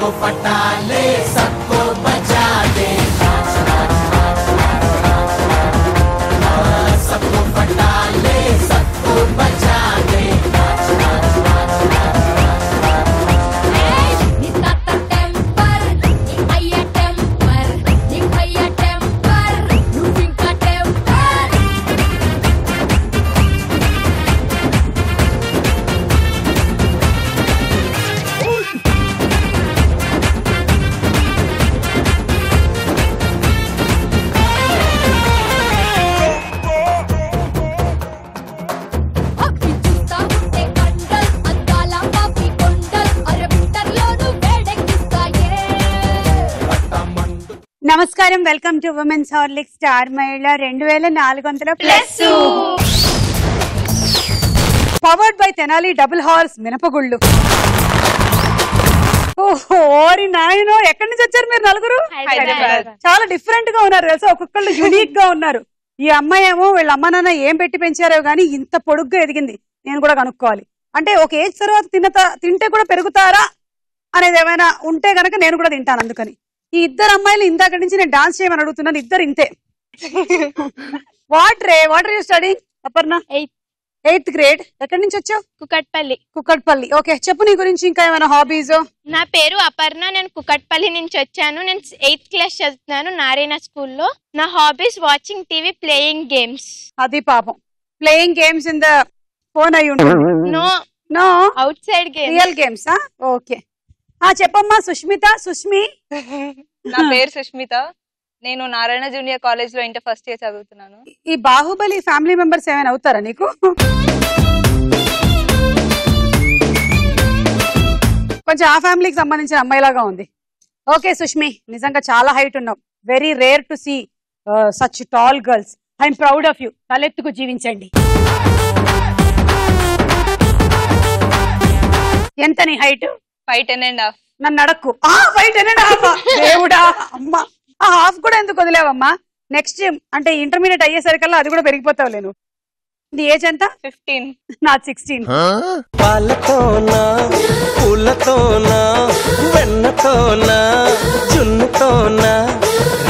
सबको पटा ले सबको बजा दे सबको पटा ले सबको बजा दे నమస్కారం welcome to women's Horlick star మహిళ 2400+. Powered by Tenali double horse మినపగుళ్ళు. ఓరి నాయనో, ఎక్కడి నుంచి వచ్చారు మీరు నలుగురు? చాలా డిఫరెంట్ గా ఉన్నారు తెలుసా, ఒక్కొక్కళ్ళు యూనిక్ గా ఉన్నారు. ఈ అమ్మాయి ఏమో వీళ్ళ అమ్మ నాన్న ఏం పెట్టి పెంచారో గానీ ఇంత పొడుగ్గా ఎదిగింది. నేను కూడా కనుక్కోవాలి. అంటే ఒక ఏజ్ తర్వాత తింటే కూడా పెరుగుతారా అనేది ఏమైనా ఉంటే గనక నేను కూడా తింటాను. అందుకని ఈ ఇద్దరు అమ్మాయిలు ఇందాక నుంచి నేను డాన్స్ చేయమని అడుగుతున్నాను. ఇద్దరు ఇంతే. What you studying? Aparna 8th grade. ఎక్కడి నుంచి వచ్చావు? కుకట్పల్లి. ఓకే, చెప్పు నీ గురించి. ఇంకా ఏమైనా హాబీస్? నా పేరు అపర్ణ, నేను కుకట్పల్లి నుంచి వచ్చాను. నేను 8th class చదువుతున్నాను నారాయణ స్కూల్లో. నా hobbies watching TV, playing games. అది పాపం, playing games in the phone అయి ఉంటుంది. No outside games, real games. Okay, చెప్పమ్మా సుష్మి. నా పేరు సుష్మిత, నేను నారాయణ జూనియర్ కాలేజ్ లో ఇంటర్ ఫస్ట్ ఇయర్ చదువుతున్నాను. ఈ బాహుబలి ఫ్యామిలీ మెంబర్స్ ఏమైనా అవుతారా నీకు? కొంచెం ఆ ఫ్యామిలీకి సంబంధించిన అమ్మాయిలాగా ఉంది. ఓకే సుష్మి, నిజంగా చాలా హైట్ ఉన్నావు. Very rare to see such tall girls. I'm proud of you. తలెత్తుకు జీవించండి. ఎంత నీ హైట్? 5'10.5". నన్ను అడక్కు. 5'10.5". దేవుడా, అమ్మా, ఆ హాఫ్ కూడా ఎందుకు వదిలేవమ్మా? నెక్స్ట్ అంటే ఇంటర్మీడియట్ అయ్యేసరికల్లా అది కూడా పెరిగిపోతావు. నేను నీ ఏజ్ ఎంత? 15. నా 16. పాలతోనా పూలతోనా వెన్నతోనా జున్నుతోనా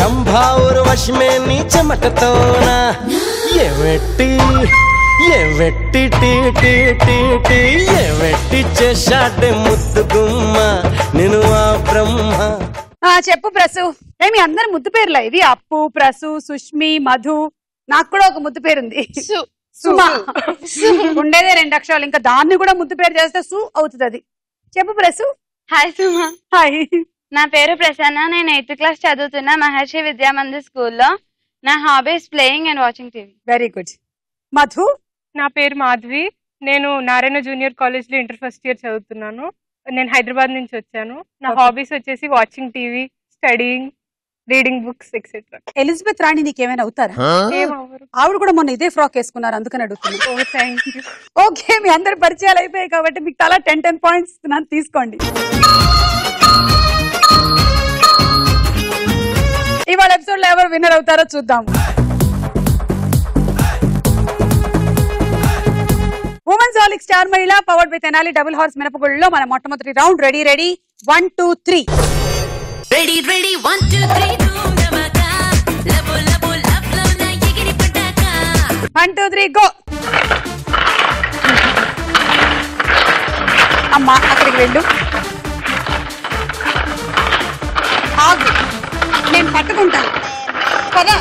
రంభావురు వశమే నీ చెమటతోనా ఏమెట్టి చేశాడే ముద్దు గుమ్మ నేను ఆ బ్రహ్మ. చెప్పు ప్రసు. మీ అందరు ముద్దు పేర్లా ఇవి? అప్పు, ప్రసు, సుష్మి, మధు. నాకు కూడా ఒక ముద్దు పేరుంది, సుమా. ఉండేదే 2 అక్షరాలు, ఇంకా దాన్ని కూడా ముద్దు పేరు చేస్తే సు అవుతుంది. అది చెప్పు ప్రసు. హాయ్ సుమా. హాయ్, నా పేరు ప్రసన్న, నేను 8th class చదువుతున్నా మహర్షి విద్యామందిర్ స్కూల్లో. నా hobbies playing and watching TV. Very good. Madhu. నా పేరు మాధవి, నేను నారాయణ జూనియర్ కాలేజ్ లో ఇంటర్ ఫస్ట్ ఇయర్ చదువుతున్నాను. నేను హైదరాబాద్ నుంచి వచ్చాను. నా హాబీస్ వచ్చేసి watching TV, studying, reading books etcetera. Elizabeth రాణి నీకేమైనా అవుతారా? ఆవిడ కూడా మొన్న ఇదే ఫ్రాక్ వేసుకున్నారు, అందుకని అడుగుతున్నాను. ఓకే, మీ అందరు పరిచయాలు అయిపోయాయి కాబట్టి మీకు తలా 10 points తీసుకోండి. ఇవాళ ఎపిసోడ్ లో ఎవరు విన్నర్ అవుతారో చూద్దాం. ఉమెన్స్ హార్లిక్ స్టార్ మహిళ powered by Tenali double horse మినపగుళ్ళలో మన మొట్టమొదటి రౌండ్. రెడీ 1 2 3. రెడీ 1 2 3 లబో లబో లబ్ లో నా ఎగిరి పటాకా. 1 2 3 గో. అమ్మా అక్కడికి వెళ్ళు. ఆగు, నేను పట్టుకుంటాను కదా.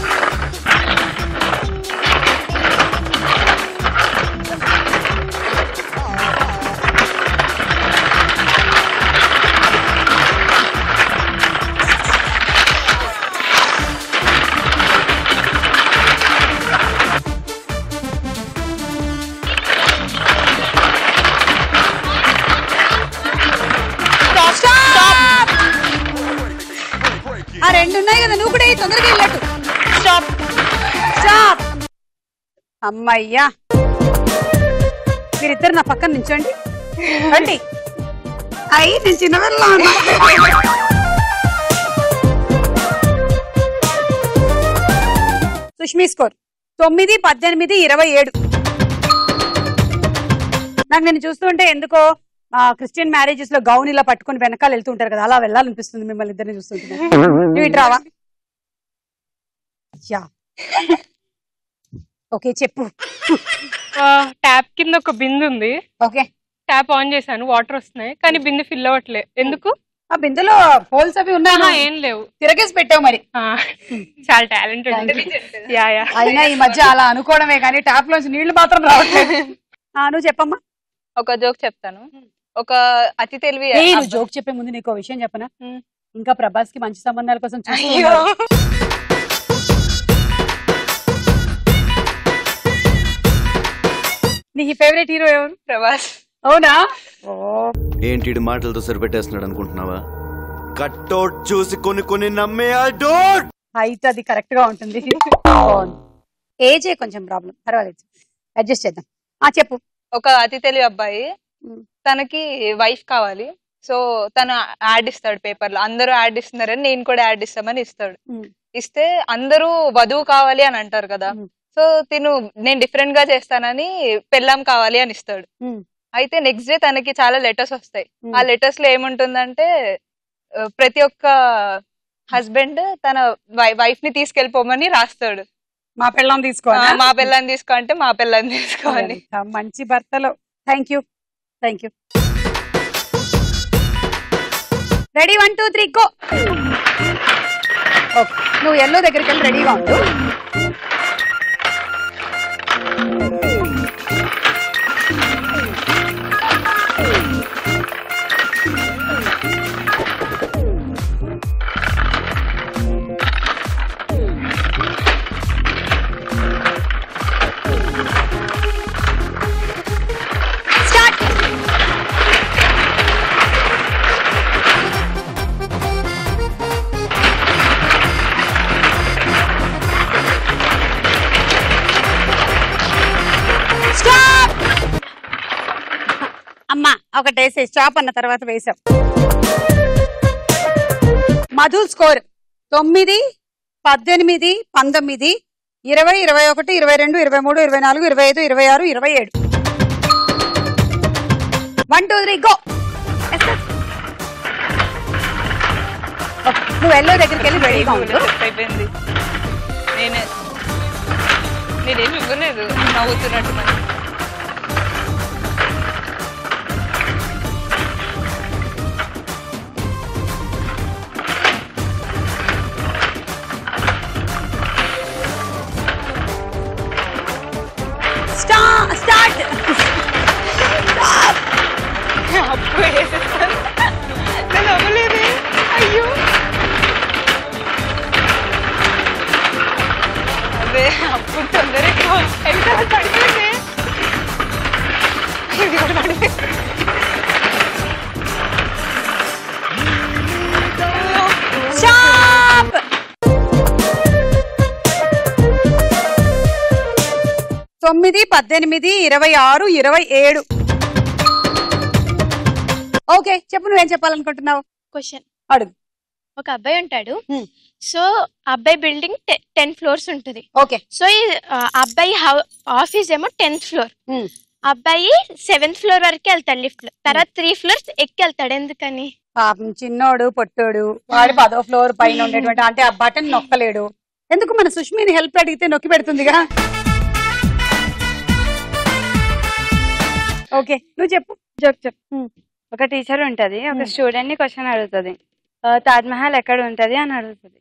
ఆ 2 ఉన్నాయి కదా, నువ్వు కూడా తొందరగా వెళ్ళట్టు. Stop stop. అమ్మయ్యా, మీరిద్దరు నా పక్కన నించోండి. రండి. అయ్యి నేను చిన్నవెళ్ళా ఉన్నా. సుష్మి స్కోర్ 9 18 27. నాకు నేను చూస్తుంటే ఎందుకో క్రిస్టియన్ మ్యారేజెస్ లో గౌన్ ఇలా పట్టుకొని వెనకాల వెళ్తుంటారు కదా, అలా వెళ్ళాలనిపిస్తుంది మిమ్మల్ని ఇద్దరిని చూస్తుంటే. నువ్వు ఇటు రావా? యా ఓకే చెప్పు. ట్యాప్ కింద ఒక బిందె ఉంది. ఓకే ట్యాప్ ఆన్ చేశాను, వాటర్ వస్తున్నాయి, కానీ బిందె ఫిల్ అవ్వట్లే. ఎందుకు? ఆ బిందెలో హోల్స్ అవి ఉన్నాయి, ఏం లేవు, తిరగేసి పెట్టావు మరి. చాలా టాలెంటెడ్. అయినా ఈ మధ్య అలా అనుకోవడమే కానీ ట్యాప్ లోంచి నీళ్లు మాత్రం రావట్లేదు. నువ్వు చెప్పమ్మా. ఒక జోక్ చెప్తాను. ఒక అతి తెలివి జోక్ చెప్పే ముందు నీకు విషయం చెప్పనా, ఇంకా ప్రభాస్ కి మంచి సంబంధాల కోసం నీకు ఫేవరెట్ హీరో ఎవరు? ప్రభాస్. అవునా? ఏంటి మాటలతో సరిపెట్టేస్తున్నాడు అనుకుంటున్నావా? కట్అవుట్ చూసి కొన్ని నమ్మే అడోట్ అయితే అది కరెక్ట్ గా ఉంటుంది. ఏజే కొంచెం ప్రాబ్లం, పర్వాలేదు అడ్జస్ట్ చేద్దాం. చెప్పు. ఒక అతి తెలివి అబ్బాయి, తనకి వైఫ్ కావాలి. సో తను యాడ్ ఇస్తాడు పేపర్ లో, అందరూ యాడ్ ఇస్తున్నారని నేను కూడా యాడ్ ఇస్తామని ఇస్తాడు. ఇస్తే అందరూ వధువు కావాలి అని అంటారు కదా, సో తిను నేను డిఫరెంట్ గా చేస్తానని పెళ్ళాం కావాలి అని ఇస్తాడు. అయితే నెక్స్ట్ డే తనకి చాలా లెటర్స్ వస్తాయి. ఆ లెటర్స్ లో ఏముంటుందంటే ప్రతి ఒక్క హస్బెండ్ తన వైఫ్ ని తీసుకెళ్లిపోమని రాస్తాడు. మా పిల్లని తీసుకో, మా పిల్లని తీసుకో అంటే మా పిల్లని తీసుకోవాలి. మంచి భర్తలో. Thank you. Ready 1 2 3 go. నువ్వు ఎల్లో దగ్గరికి వెళ్ళి రెడీగా ఉండు. అమ్మా ఒకటి వేసే స్టాప్ అన్న తర్వాత వేసాం. మధు స్కోర్ 9, 18, 19, 20, 21, 22, 23, 24, 25, 26, 27. 1 2 3 గో. నువ్వు ఎల్లో దగ్గరికి వెళ్ళి రెడీగా ఉండు. అయిపోయింది. నేనేమి ఇవ్వలేదు, నవ్వుతున్నట్టు. మరి స్టార్ట్. అప్పుడు నేను అవ్వలేదే. అయ్యో అదే అప్పుడు తొందరగా పడిపోయింది. ఇది కూడా పడిపోయింది. స్టాప్. 9, 18, 26, 27. ఓకే చెప్పు, నువ్వేం చెప్పాలనుకుంటున్నావు? క్వశ్చన్ అడుగు. ఒక అబ్బాయి ఉంటాడు. సో అబ్బాయి బిల్డింగ్ 10 floors ఉంటది. ఓకే. సో ఈ అబ్బాయి ఆఫీస్ ఏమో 10th floor. అబ్బాయి 7th floor వరకు వెళ్తాడు లిఫ్ట్ లో, తర్వాత 3 floors ఎక్కి వెళ్తాడు. ఎందుకని? పాపం చిన్నోడు పొట్టోడు, వాడి 10వ ఫ్లోర్ పైన ఉండేటువంటి అంటే ఆ బటన్ నొక్కలేడు. ఎందుకు? మన సుష్మిని హెల్ప్ అడిగితే నొక్కి పెడుతుందిగా. ఓకే నువ్వు చెప్పు. చెప్పు. ఒక టీచర్ ఉంటది, ఒక స్టూడెంట్ ని క్వశ్చన్ అడుగుతుంది, తాజ్ మహల్ ఎక్కడ ఉంటది అని అడుగుతుంది.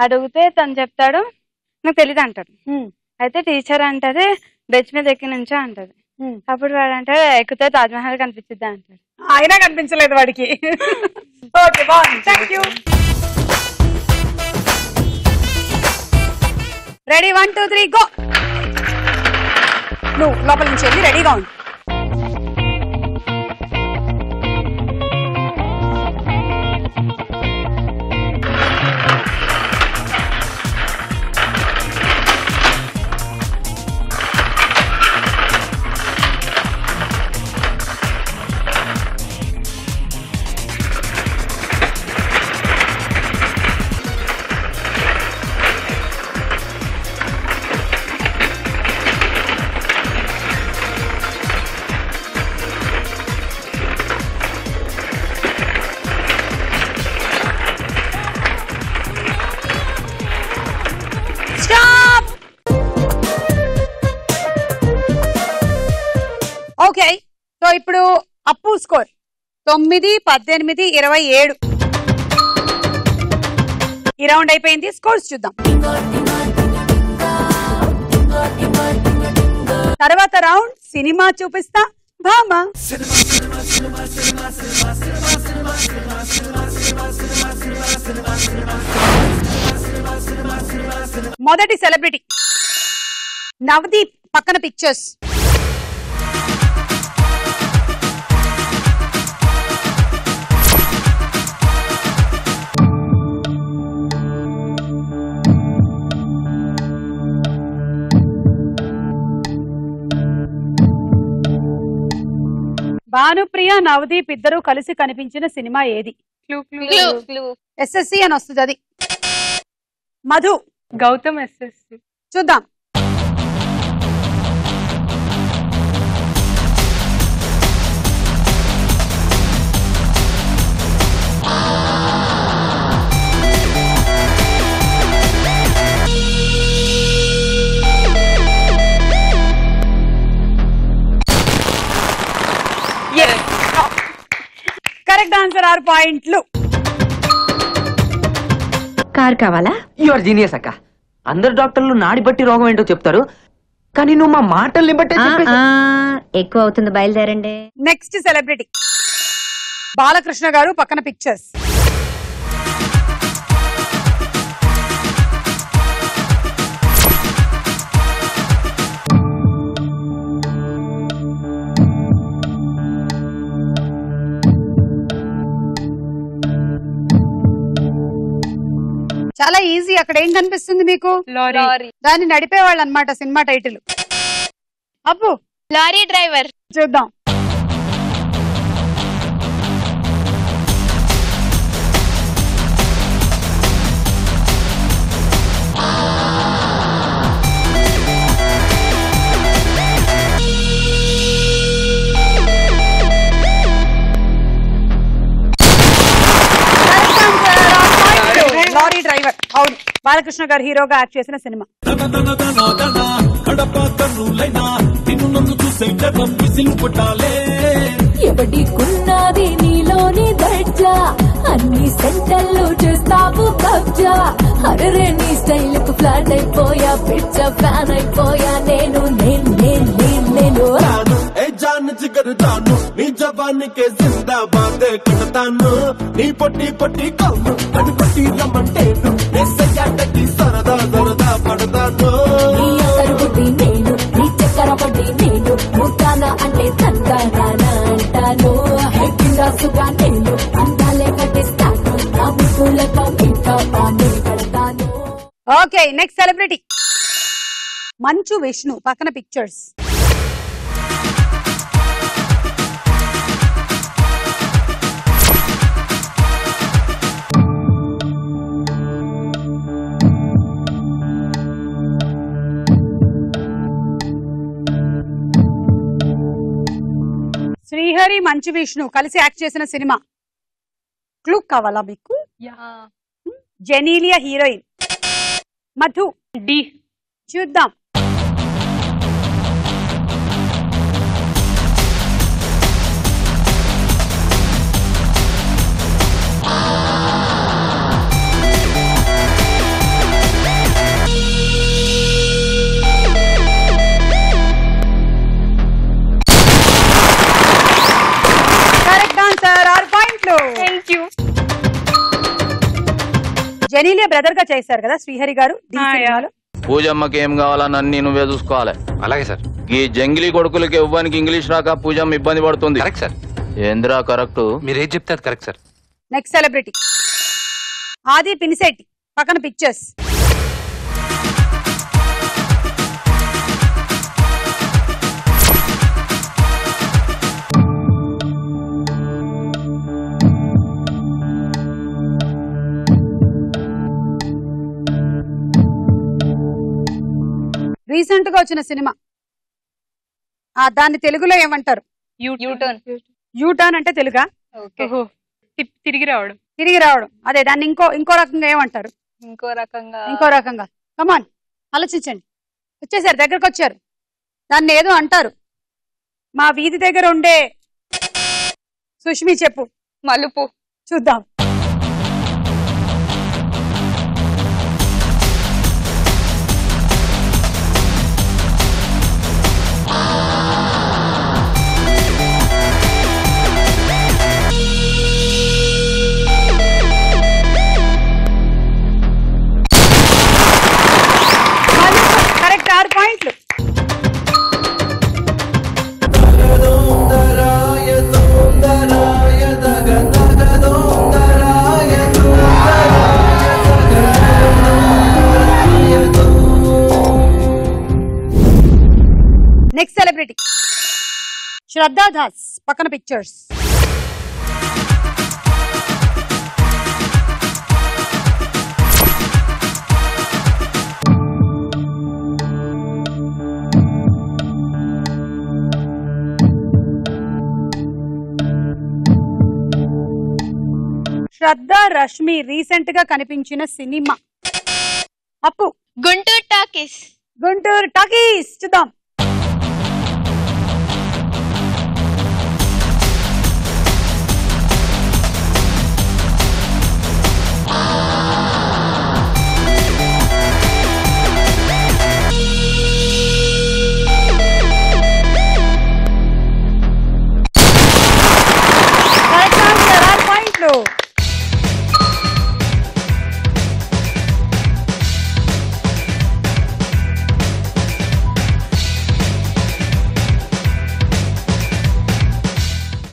అడిగితే తను చెప్తాడు నాకు తెలీదు అంటాడు. అయితే టీచర్ అంటది బెంచ్ మీద ఎక్కి నుంచో అంటది. అప్పుడు వాడు అంటాడు ఎక్కితే తాజ్ మహల్ కనిపించిద్దా అంటాడు. అయినా కనిపించలేదు వాడికి. ఓకే బాగుంది, థ్యాంక్ యూ. Ready 1 2 3 go. నువ్వు లోపల నుంచి వెళ్ళి రెడీగా ఉండు. ఇప్పుడు అప్పు స్కోర్ 9, 18, 27. ఈ రౌండ్ అయిపోయింది. స్కోర్స్ చూద్దాం. తర్వాత రౌండ్ సినిమా చూపిస్తా భామ. మొదటి సెలబ్రిటీ నవదీప్, పక్కన పిక్చర్స్. భానుప్రియ, నవదీప్ ఇద్దరు కలిసి కనిపించిన సినిమా ఏది? ఎస్ఎస్సి అని వస్తుంది అది. మధు, గౌతమ్ ఎస్ఎస్సి. చూద్దాం. Correct answer. 6 పాయింట్లు. కార్ కావాలా? యువర్ జీనియస్ అక్క. అందరు డాక్టర్లు నాడి బట్టి రోగం ఏంటో చెప్తారు, కానీ నువ్వు మా మాటల్ని బట్టి ఎక్కువ అవుతుంది, బయలుదేరండి. నెక్స్ట్ సెలబ్రిటీ బాలకృష్ణ గారు, పక్కన పిక్చర్స్. చాలా ఈజీ. అక్కడ ఏం కనిపిస్తుంది మీకు? లారీ. దాన్ని నడిపేవాళ్ళు అన్నమాట సినిమా టైటిల్. అప్పు, లారీ డ్రైవర్. చూద్దాం. Lorry driver. అవును, బాలకృష్ణ గారు హీరోగా యాక్ట్ చేసిన సినిమా. ఎవడికున్నది నీలోని దర్జా, అన్ని సెంటర్లు చేస్తావు కబ్జా. అరే నీ స్టైల్ కు ఫ్లాట్ అయిపోయా, పిచ్చ ఫ్యాన్ అయిపోయా. నేను నేను నేను నేను నేను जान जिगर जानू नी जवानी के जिंदाबाद कटतानु नी पट्टी पट्टी कौनु अड पट्टी रमंटेनु నే సయ్యాటకి సరదా సరదా పడతాను. నీ అసరుబుడ్డి నేను, నీ చక్కర పడ్డి నేను, ముట్టానా అంటే తంటానా అంటాను. హెక్కిందాసుగా నేను అందాలే కట్టిస్తాను, నా ముక్కులతో ఇంకా పాని పడతాను. Okay, next celebrity Manchu Vishnu, పక్కన పిక్చర్స్. శ్రీహరి, మంచు విష్ణు కలిసి యాక్ట్ చేసిన సినిమా. క్లూ కావాలా మీకు? జెనీలియా హీరోయిన్. మధు, డి. చూద్దాం. జెనీలియా బ్రదర్ గా చేశారు కదా శ్రీహరి గారు. పూజమ్మకి ఏం కావాలని అన్ని నువ్వే చూసుకోవాలి. అలాగే సార్. ఈ జంగిలీ కొడుకులకి ఇవ్వడానికి ఇంగ్లీష్ రాక పూజమ్మ ఇబ్బంది పడుతుంది. Correct sir. ఏంద్రా కరెక్ట్? మీరు ఏం చెప్తారు కరెక్ట్ సార్. నెక్స్ట్ సెలబ్రిటీ ఆది పినిశెట్టి, పక్కన పిక్చర్స్. రీసెంట్ గా వచ్చిన సినిమా. దాన్ని తెలుగులో ఏమంటారు? యూటర్న్ అంటే తెలుగా? తిరిగి రావడం. తిరిగి రావడం. అదే దాన్ని ఇంకో రకంగా ఏమంటారు? ఇంకో రకంగా కమాన్ ఆలోచించండి. వచ్చేసారు, దగ్గరకు వచ్చారు. దాన్ని ఏదో అంటారు. మా వీధి దగ్గర ఉండే సుష్మి చెప్పు. మలుపు. చూద్దాం. కరెక్ట్, 6 పాయింట్లు. నెక్స్ట్ సెలబ్రిటీ శ్రద్ధా దాస్. పక్కన పిక్చర్స్. శ్రద్ధ రష్మి రీసెంట్ గా కనిపించిన సినిమా. అప్పు. గుంటూరు టాకీస్. గుంటూరు టాకీస్. చూద్దాం.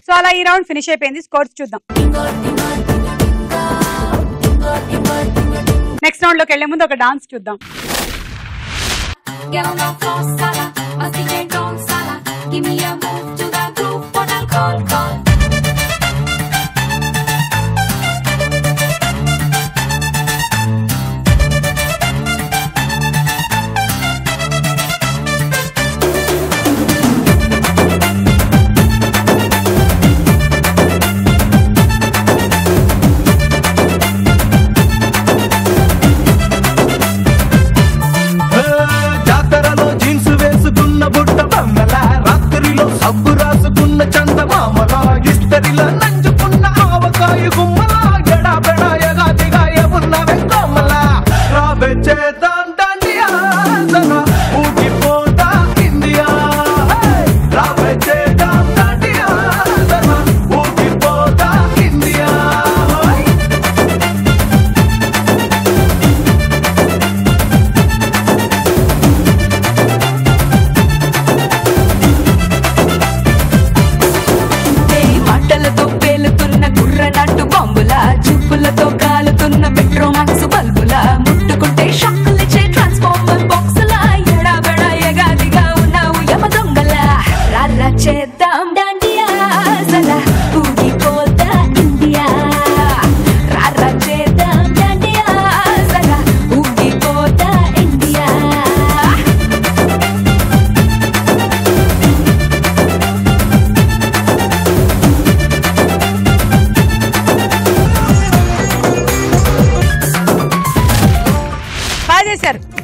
సో అలా ఈ రౌండ్ ఫినిష్ అయిపోయింది. స్కోర్స్ చూద్దాం. నెక్స్ట్ రౌండ్ లోకి వెళ్లే ముందు ఒక డాన్స్ చూద్దాం.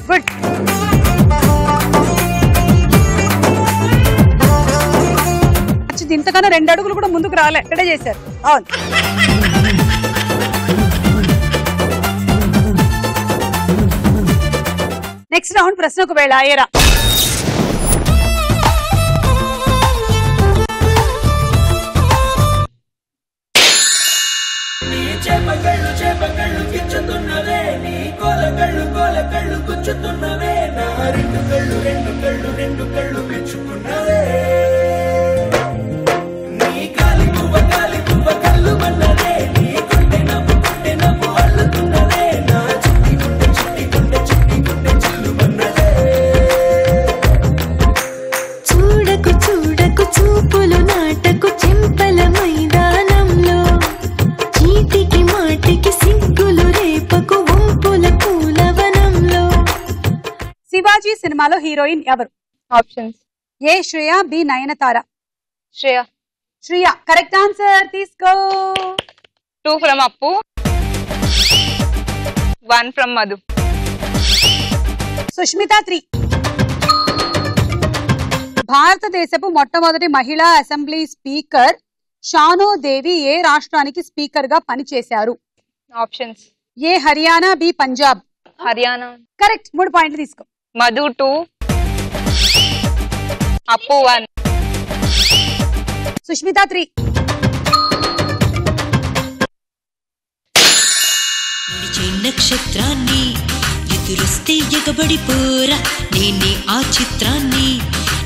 గుడ్. ఇంతకన్నా 2 అడుగులు కూడా ముందుకు రాలే. ఎక్కడే చేశారు. అవును. నెక్స్ట్ రౌండ్ ప్రశ్నకు వేళ. ఏరా చేపగళ్ళు కిచ్చుతున్నవే, నీ కోలకళ్ళు గుచ్చుతున్నవే, నా 2 కళ్ళు పిచ్చుకున్నవే, నీ కాలి పువ్వ కళ్ళు మన్నదే, నీ గుండె నవ్వు అల్లుతున్నదే, నా చిట్టి గుండె చిల్లు మన్నదే. చూడకు చూపులు నాటకు చెంపల మైదానంలో, చీటికి మాటికి సిగ్గులు రేపకు వంపుల పూలవనంలో. శివాజీ సినిమాలో హీరోయిన్ ఎవరు? Options. A Shreya, B Nayanthara. Shreya. Correct answer. తీసుకో. 2 ఫ్రమ్ అప్పు, 1 ఫ్రమ్ మధు. సుష్మిత 3. భారతదేశపు మొట్టమొదటి మహిళా అసెంబ్లీ స్పీకర్ షానో దేవి ఏ రాష్ట్రానికి స్పీకర్ గా పనిచేశారు? ఆప్షన్స్. ఏ హర్యానా, బి పంజాబ్. హర్యానా. కరెక్ట్. 3 పాయింట్లు తీసుకో. మధు 2, అప్పు 1. సుష్మిత 3. నక్షత్రాన్ని ఎదురొస్తే ఎగబడిపోరా నేనే ఆ చిత్రాన్ని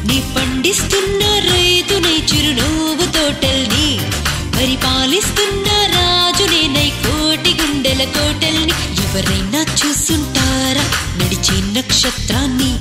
నీ పండిస్తున్న రైతునై చిరునవ్వు తోటల్ని పరిపాలిస్తున్న రాజునేనై కోటి గుండెల కోటల్ని ఎవరైనా చూసుంటారా నడిచే నక్షత్రాన్ని.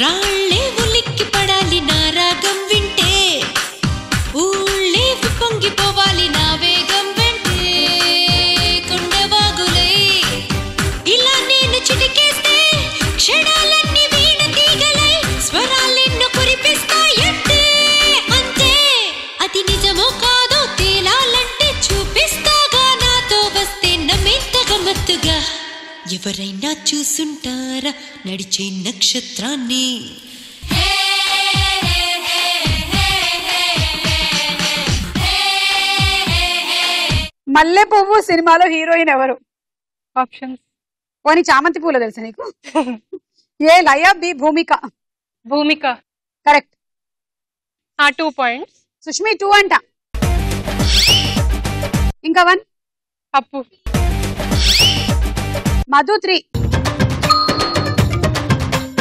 రాళ్ళే ఉలిక్కి పడాలి నా రాగం వింటే ఊళ్ళే పొంగిపోవాలి నా వేగం వెంటే కొండవాగులై ఇలా నేను చిటికేస్తే క్షణాలన్నీ వీణ తీగలై స్వరాలెన్నో కురిపిస్తాయంటే అంతే అది నిజమో కాదో తేలాలంటే చూపిస్తాగా నాతో వస్తే నమ్మేంత గమ్మత్తుగా ఎవరైనా చూసుంటారా నడిచే నక్షత్రాన్ని. మల్లె పువ్వు సినిమాలో హీరోయిన్ ఎవరు? ఆప్షన్స్. పోనీ చామంతి పూల తెలుసా నీకు? ఏ లయ, బి భూమిక. భూమిక. కరెక్ట్. 2 పాయింట్స్. సుష్మి 2 అంట. ఇంకా 1. అప్పు. మధు 3.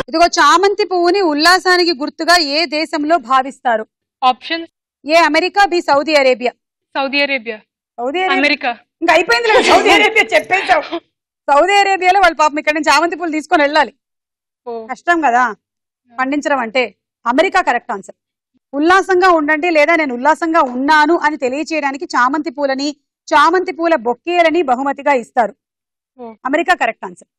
ఇదిగో చామంతి పువ్వుని ఉల్లాసానికి గుర్తుగా ఏ దేశంలో భావిస్తారు? Options. A America, B Saudi Arabia. Saudi Arabia. Saudi Arabia. America. ఇంకా అయిపోయింది లేదు, సౌదీ అరేబియా చెప్పేశావు. సౌదీ అరేబియాలో వాళ్ళు పాపం ఇక్కడ నుంచి చామంతి పూలు తీసుకొని వెళ్ళాలి, కష్టం కదా పండించడం అంటే. America correct answer. ఉల్లాసంగా ఉండండి లేదా నేను ఉల్లాసంగా ఉన్నాను అని తెలియచేయడానికి చామంతి పూలని, చామంతి పూల బొక్కేలని బహుమతిగా ఇస్తారు. America correct answer.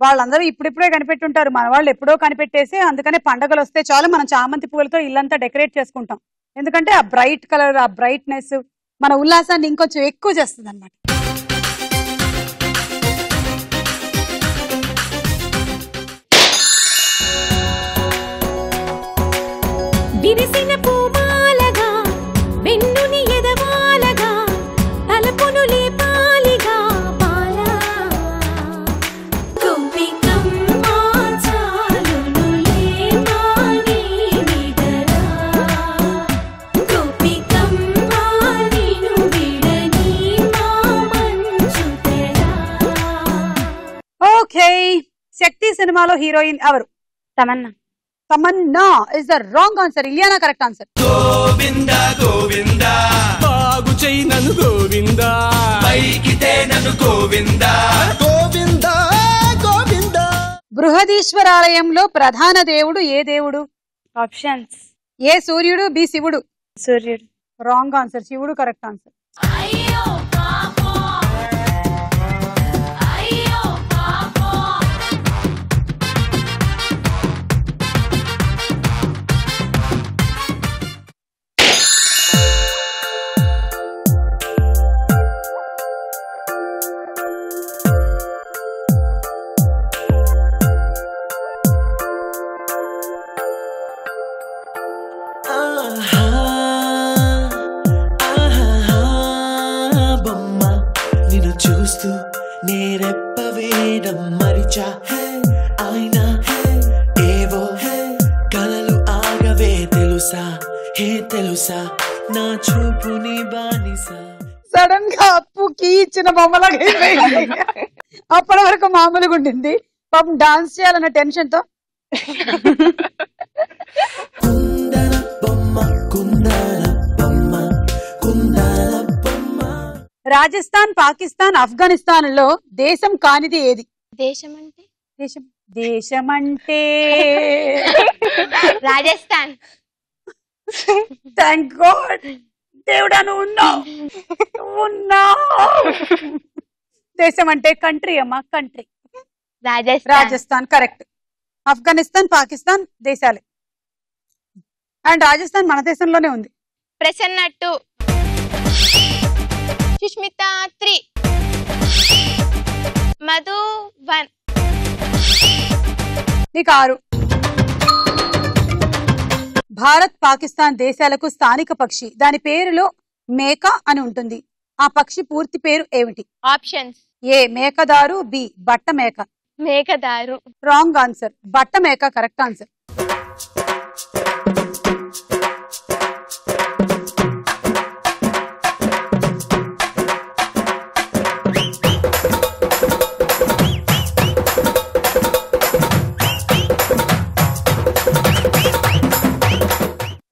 వాళ్ళందరూ ఇప్పుడిప్పుడే కనిపెట్టుంటారు, మన వాళ్ళు ఎప్పుడో కనిపెట్టేసి అందుకనే పండగలు వస్తే చాలు మనం చామంతి పూలతో ఇల్లంతా డెకరేట్ చేసుకుంటాం. ఎందుకంటే ఆ బ్రైట్ కలర్, ఆ బ్రైట్నెస్ మన ఉల్లాసాన్ని ఇంకొంచెం ఎక్కువ చేస్తుంది అనమాట. విరిసిన పూమాలగా వెన్నుని ఎదవాలగా తలపును లేపాలిగా పాలా గోపికమ్మా చాలునులే మాని నిదరా గోపికమ్మా నిను విడని మా మంచు తెరా. ఓకే, శక్తి సినిమాలో హీరోయిన్ ఎవరు? Tamannaah. Tamannaah is the wrong answer. Ileana correct answer. Govinda Govinda బాగు చెయ్యి నన్ను గోవింద, పైకితే నన్ను గోవింద గోవింద గోవింద. బృహదీశ్వరాలయంలో ప్రధాన దేవుడు ఏ దేవుడు? ఆప్షన్స్. ఏ సూర్యుడు, బి శివుడు. సూర్యుడు. Wrong answer. శివుడు కరెక్ట్ ఆన్సర్. బొమ్మ నిన్ను చూస్తూ నేరెప్పవేయడం మరిచా, అయినా ఏవో కలలు ఆగవే తెలుసా, హే తెలుసా నా చూపుని బానిసా. సడన్ గా అప్పుకి ఇచ్చిన బొమ్మలాగా అయిపోయింది. అప్పటి వరకు మామూలుగా ఉండింది, పాపం డాన్స్ చేయాలన్న టెన్షన్ తో. కుందన బొమ్మ కుందన బొమ్మ కుందన బొమ్మ. రాజస్థాన్, పాకిస్తాన్, ఆఫ్ఘనిస్తాన్ లో దేశం కానిది ఏది? దేశం అంటే దేశం అంటే రాజస్థాన్. థ్యాంక్ గాడ్ దేవుడా నువ్వు ఉన్నావు. దేశం అంటే కంట్రీ అమ్మా, కంట్రీ. రాజస్థాన్ కరెక్ట్. ఆఫ్ఘనిస్తాన్, పాకిస్తాన్ దేశాలే. అండ్ రాజస్థాన్ మన దేశంలోనే ఉంది. ప్రసన్న 2, సుష్మిత 3, మధు 1. నీకు 6. భారత్ పాకిస్తాన్ దేశాలకు స్థానిక పక్షి, దాని పేరులో మేక అని ఉంటుంది. ఆ పక్షి పూర్తి పేరు ఏమిటి? ఆప్షన్స్: ఏ మేకదారు, బి బట్ట మేక. మేకదారు రాంగ్ ఆన్సర్. బట్ట మేక కరెక్ట్ ఆన్సర్.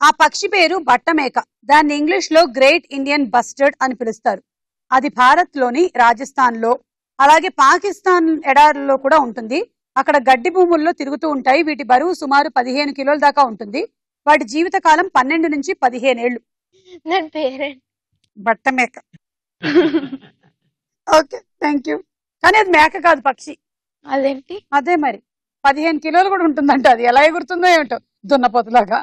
ఆ పక్షి పేరు బట్టమేక. దాన్ని ఇంగ్లీష్ లో గ్రేట్ ఇండియన్ బస్టర్డ్ అని పిలుస్తారు. అది భారత్ లోని రాజస్థాన్ లో, అలాగే పాకిస్తాన్ ఎడారిలో కూడా ఉంటుంది. అక్కడ గడ్డి భూముల్లో తిరుగుతూ ఉంటాయి. వీటి బరువు సుమారు 15 కిలోల దాకా ఉంటుంది. వాటి జీవిత కాలం 12 నుంచి 15 ఏళ్ళు. బట్టమేక. Okay thank you. కానీ అది మేక కాదు, పక్షి. అదేంటి? అదే మరి 15 కిలోలు కూడా ఉంటుందంట. అది ఎలా ఎగురుతుందో ఏమిటో దున్నపోతులాగా.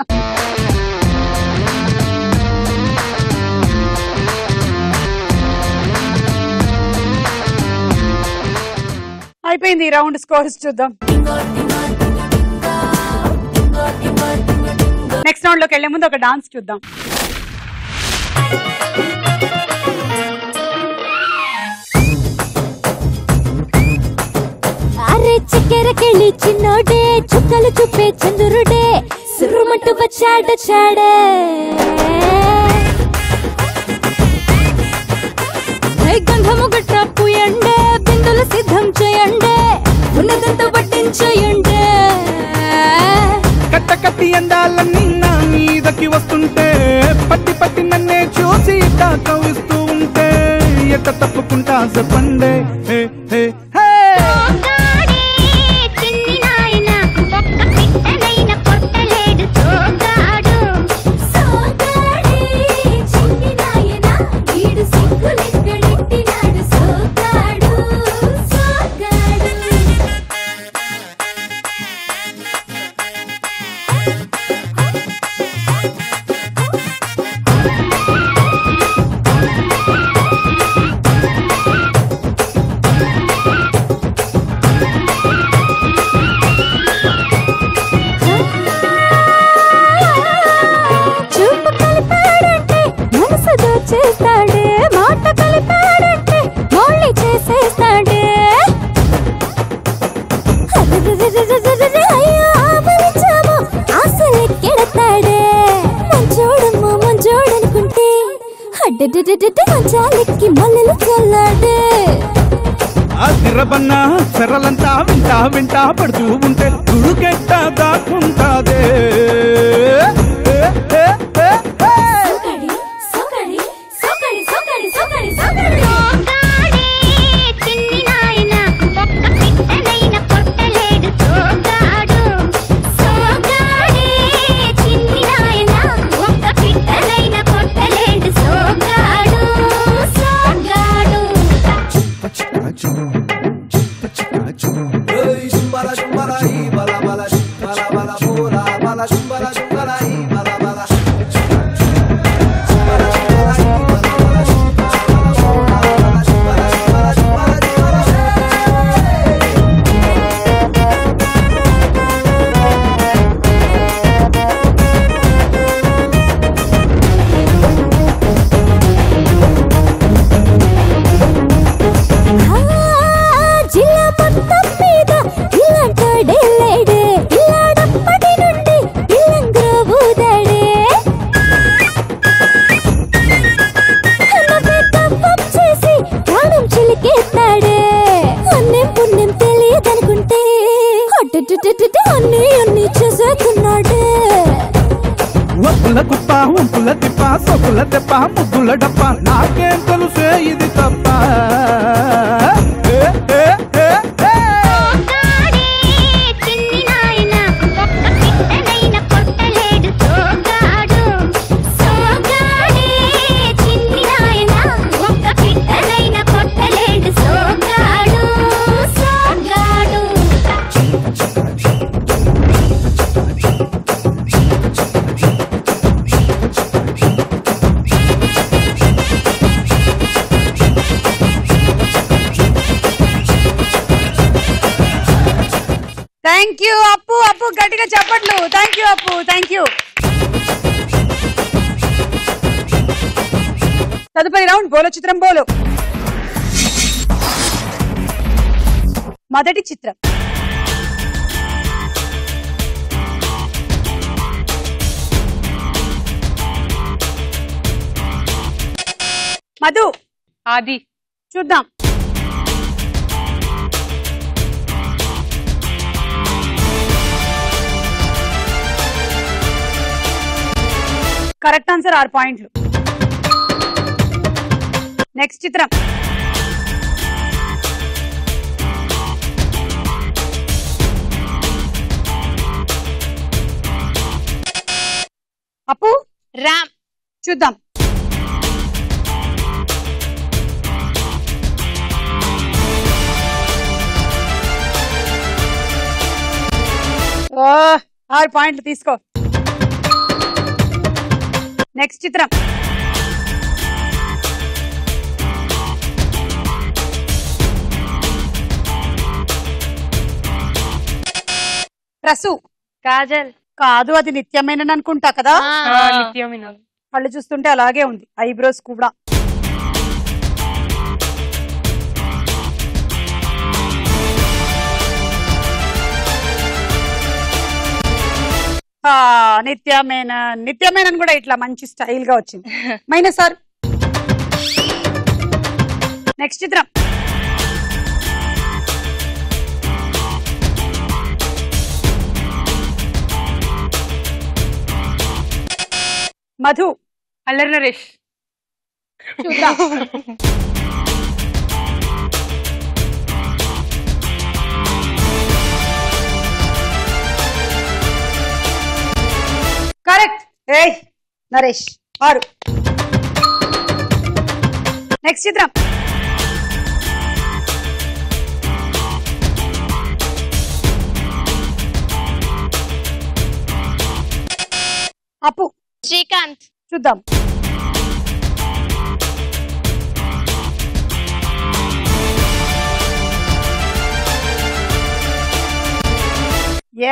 అయిపోయింది ఈ రౌండ్. స్కోర్స్ చూద్దాం. నెక్స్ట్ రౌండ్ లోకి వెళ్లే ముందు ఒక డాన్స్ చూద్దాం. అరే చక్కెరకెళ్ళి చిన్నోడే, చుక్కలు చూపే చంద్రుడే, సురుమంటూ వచ్చాడే. గంధము గట్రా పూయండే, బిందులు సిద్ధం చేయండే, ఉన్నదంతా పట్టించేయండే. కట్ట కట్టి అందాలన్నీ నా మీదకి వస్తుంటే, పట్టి పట్టి నన్నే చూసి కవిస్తూ ఉంటే, ఎట్ట తప్పుకుంటా చెప్పండే. అదిరబన్నా చెరలంతా వింటా వింటా పడుతూ ఉంటే తుడుకెట్ట దాక్కుంటాదే. ఒప్పుల కుప్ప ఉంపుల తిప్ప సొప్పుల తెప్ప ముగ్గుల డప్ప నాకేం తెలుసే ఇది తప్ప. థ్యాంక్ యూ అప్పు. అప్పు గట్టిగా చెప్పట్లు. థ్యాంక్ యూ అప్పు. Thank you. తదుపరి రౌండ్ బోలో చిత్రం బోలో. మొదటి చిత్రం మధు. ఆది. చూద్దాం. కరెక్ట్ ఆన్సర్ 6 పాయింట్లు. నెక్స్ట్ చిత్రం అప్పు. రామ్. చూద్దాం. ఓ 6 పాయింట్లు తీసుకో. నెక్స్ట్ చిత్రం రసు. కాజల్. కాదు, అది నిత్యమేనని అనుకుంటా కదా. నిత్యమేన. కళ్ళు చూస్తుంటే అలాగే ఉంది, ఐబ్రోస్ కూడా. నిత్యమేనన్. నిత్యమేనన్ కూడా ఇట్లా మంచి స్టైల్ గా వచ్చింది. Minus sir. నెక్స్ట్ చిత్రం మధు. అల్లరి నరేష్. చూద్దాం. కరెక్ట్. ఏయ్ నరేష్ 6. నెక్స్ట్ చిత్రం అప్పు. శ్రీకాంత్. చూద్దాం.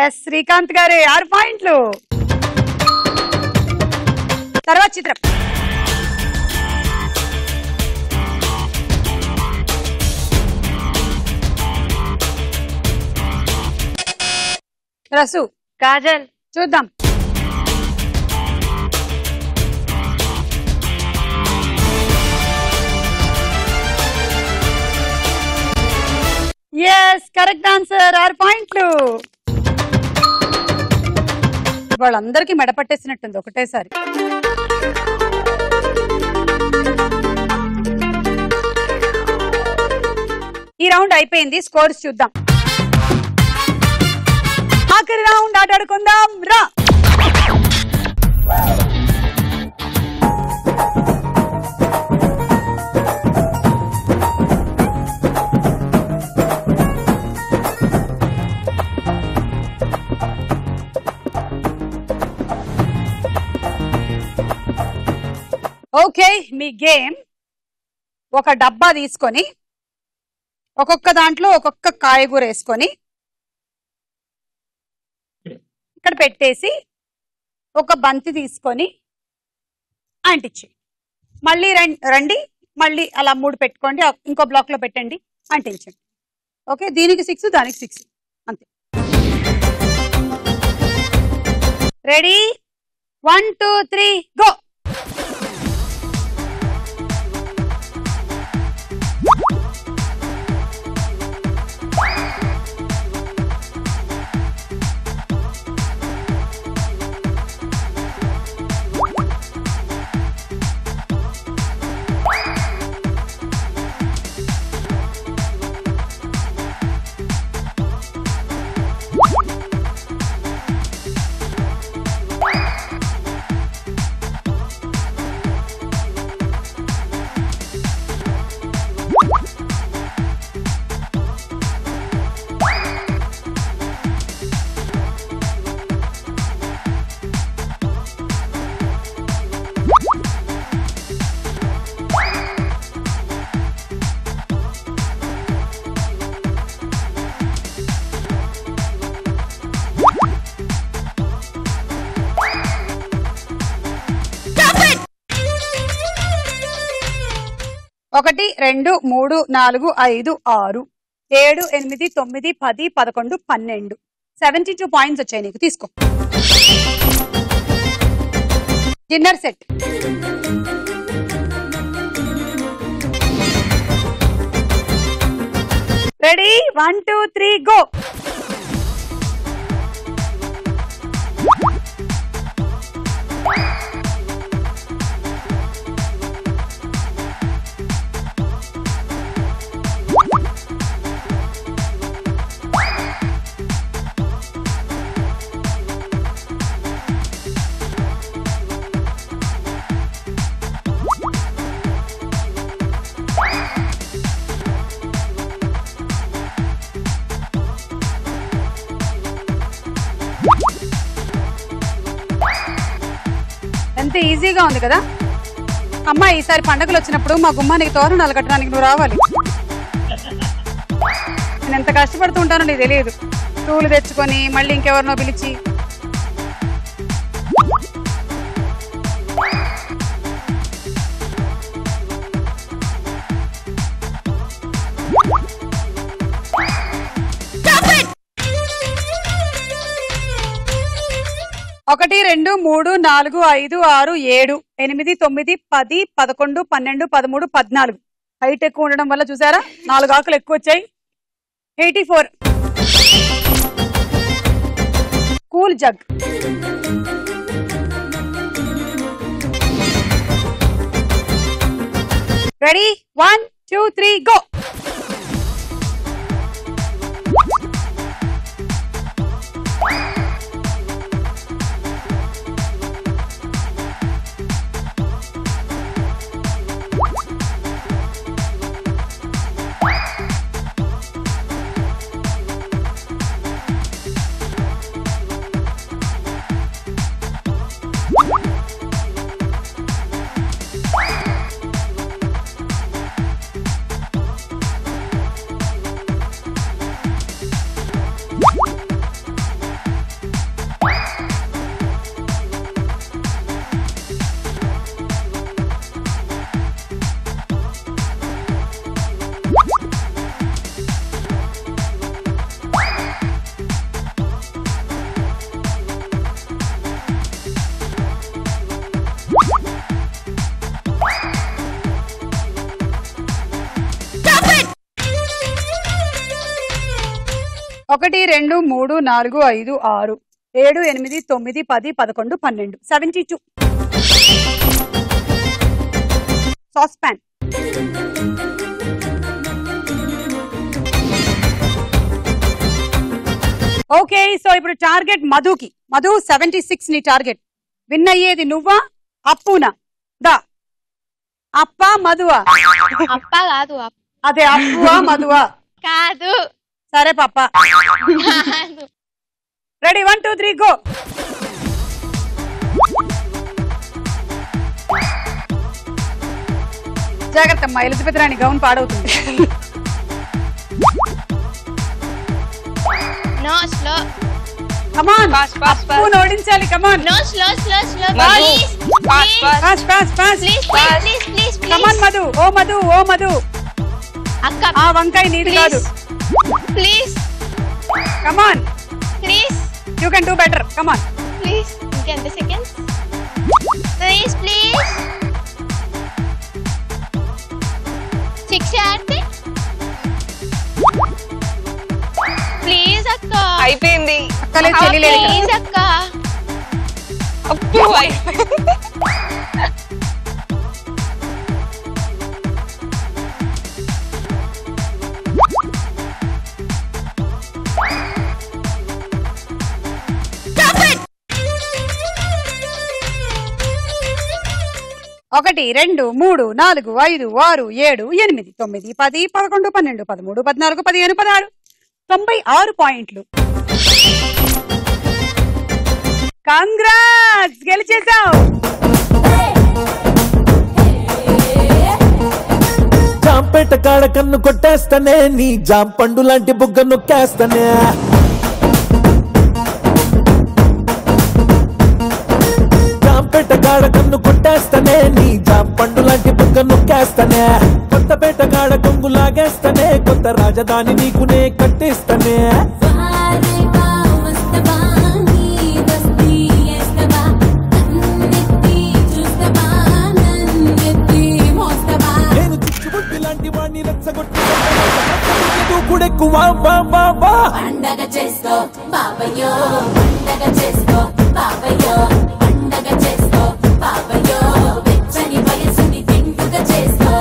ఎస్ శ్రీకాంత్ గారే 6 పాయింట్లు. తర్వాత చిత్రం రసు. కాజల్. చూద్దాం. ఎస్ కరెక్ట్ ఆన్సర్ 6 పాయింట్లు. వాళ్ళందరికీ మెడపట్టేసినట్టుంది ఒకటేసారి. ఈ రౌండ్ అయిపోయింది. స్కోర్స్ చూద్దాం. ఆఖరి రౌండ్ ఆటాడుకుందాం రా. ఓకే, మీ గేమ్ ఒక డబ్బా తీసుకొని ఒక్కొక్క దాంట్లో ఒక్కొక్క కాయగూర వేసుకొని ఇక్కడ పెట్టేసి ఒక బంతి తీసుకొని అంటించి మళ్ళీ రండి, మళ్ళీ అలా 3 పెట్టుకోండి, ఇంకో బ్లాక్ లో పెట్టండి, అంటించండి. ఓకే, దీనికి 6 దానికి 6 అంతే. Ready 1 2 3 go. 1 2 3 4 5 6 7 8 9 10 11 12 72 పాయింట్స్ వచ్చాయి నీకు. తీసుకో. Dinner set. Ready 1 2 3 go. ఎంత ఈజీగా ఉంది కదా అమ్మా. ఈసారి పండుగలు వచ్చినప్పుడు మా గుమ్మానికి తోరణాలు కట్టడానికి నువ్వు రావాలి. నేను ఎంత కష్టపడుతుంటానో నీకు తెలియదు. టూలు తెచ్చుకొని మళ్ళీ ఇంకెవరినో పిలిచి. ఒకటి 2 3 4 5 6 7 8 9 10 11 12 13 14 హైట్ ఎక్కువ ఉండడం వల్ల చూసారా 4 ఆకులు ఎక్కువ వచ్చాయి. 84. Cool jug. Ready 1 2 3 go. ఒకటి 2 3 4 5 6 7 8 9 10 11 12 72. Sauce pan. ఓకే, సో ఇప్పుడు టార్గెట్ మధుకి. మధు 76 నీ టార్గెట్. విన్ అయ్యేది నువ్వా అప్పునా? దా. అప్ప మధువా? అప్ప కాదు. అదే అప్పువా మధువా? కాదు. సరే పాప. Ready 1 2 3 go. జాగ్రత్త అమ్మా, ఎలిజబెత్ రాణి గౌన్ పాడవుతుంది. No slow. కమాన్ అప్పును ఓడించాలి. Come on. No slow slow slow. Please fast fast fast. Please please please. Come on Madhu. ఓ మధు, ఓ మధు. అక్క ఆ వంకాయ నీది కాదు. Please. Come on please. You can do better. Come on please. ఇంకెంత సెకండ్స్? Please please. 6 ఆడితే ప్లీజ్ అక్క. అయిపోయింది. అక్కలేదు చెల్లిలేదు. ప్లీజ్ అక్క. అప్పు ఒకటి 2 3 4 5 6 7 8 9 10 11 12 13 14 15 16 96 పాయింట్లు. కంగ్రాట్స్, గెలిచేసావు. జాంపేట కాడ కన్ను కొట్టేస్తానే, నీ జాంపండు లాంటి బుగ్గ నొక్కేస్తానే. జాంపేట కాడ కన్ను కొట్టేస్తానే, నీ జాంపండు లాంటి బుగ్గ నొక్కేస్తానే. కొత్తపేట కాడ కొంగు లాగేస్తనే కొత్త రాజధాని నీకునే కట్టిస్తనే నేను చుచ్చుబుట్టి లాంటి వాడిని రెచ్చగొట్టి దూకుడెక్కువా వా వా వా పండగ చేసుకో బాబయ్యో పండగ చేసుకో బాబయ్యో పండగ చేసుకో బాబయ్యో వెచ్చని వయసుని తింటుగా చేసుకో.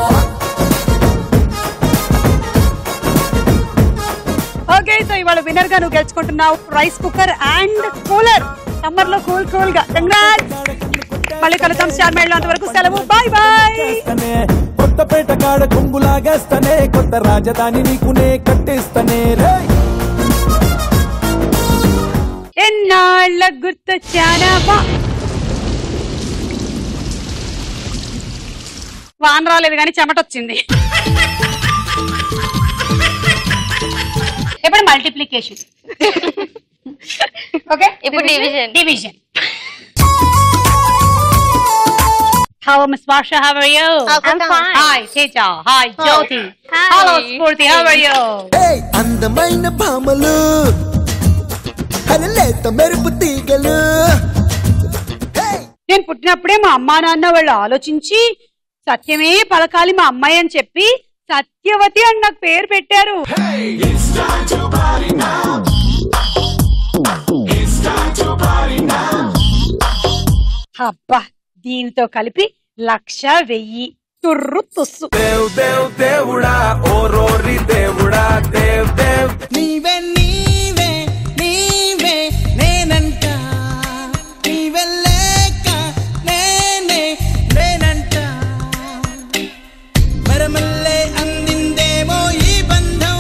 ఓకే సో ఇవాళ విన్నర్ గా నువ్వు గెలుచుకుంటున్నావు rice cooker and cooler. Summer లో కూల్ కూల్ గా. కంగ్రాట్స్. మళ్ళీ కలుద్దాం స్టార్ మేళ. అంతవరకు సెలవు. Bye bye. కొత్తపేట కాడ కొంగులాగేస్తనే కొత్త రాజధాని నీకునే కట్టిస్తనే రే. ఎన్నాళ్ళ గుర్తొచ్చానా వాన రాలేదు కానీ చెమట వచ్చింది. ఇప్పుడు మల్టిప్లికేషన్. ఓకే ఇప్పుడు division. Division. How Miss Varsha, how are you? I'm fine. Hi, Teja. Hi, Jyoti. Hi. Hello, Spurti. How are you? Hey, అందమైన భామలు హరలేత మెరుపు తీగలు. నేను పుట్టినప్పుడే మా అమ్మా నాన్న వాళ్ళు ఆలోచించి సత్యమే పలకాలి మా అమ్మాయి అని చెప్పి సత్యవతి అని నాకు పేరు పెట్టారు. అబ్బా దీనితో కలిపి 1,00,000 తుర్రు తుస్సు. దేవ్ దేవ్ దేవుడా ఓ రోరి దేవుడా దేవ్ దేవ్ నీవే నీవే నీవే నేనంట నీవే లేక నేనే నేనంట మరమల్లే అందిందేమో ఈ బంధం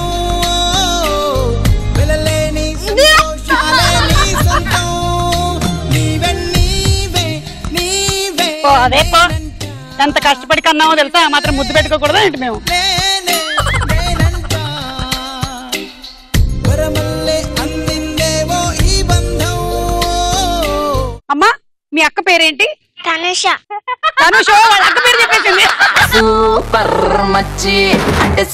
వెలలేని సంతోషాలే నీ సొంతం నీవే నీవే నీవే అదే ఎంత కష్టపడి కన్నామో తెలుసా. మాత్రం ముద్దు పెట్టుకోకూడదా ఏంటి మేము? అమ్మా మీ అక్క పేరేంటి? తనుష. తనుష వాళ్ళ అక్క పేరు చెప్పేసింది. సూపర్ మచ్చి అంటే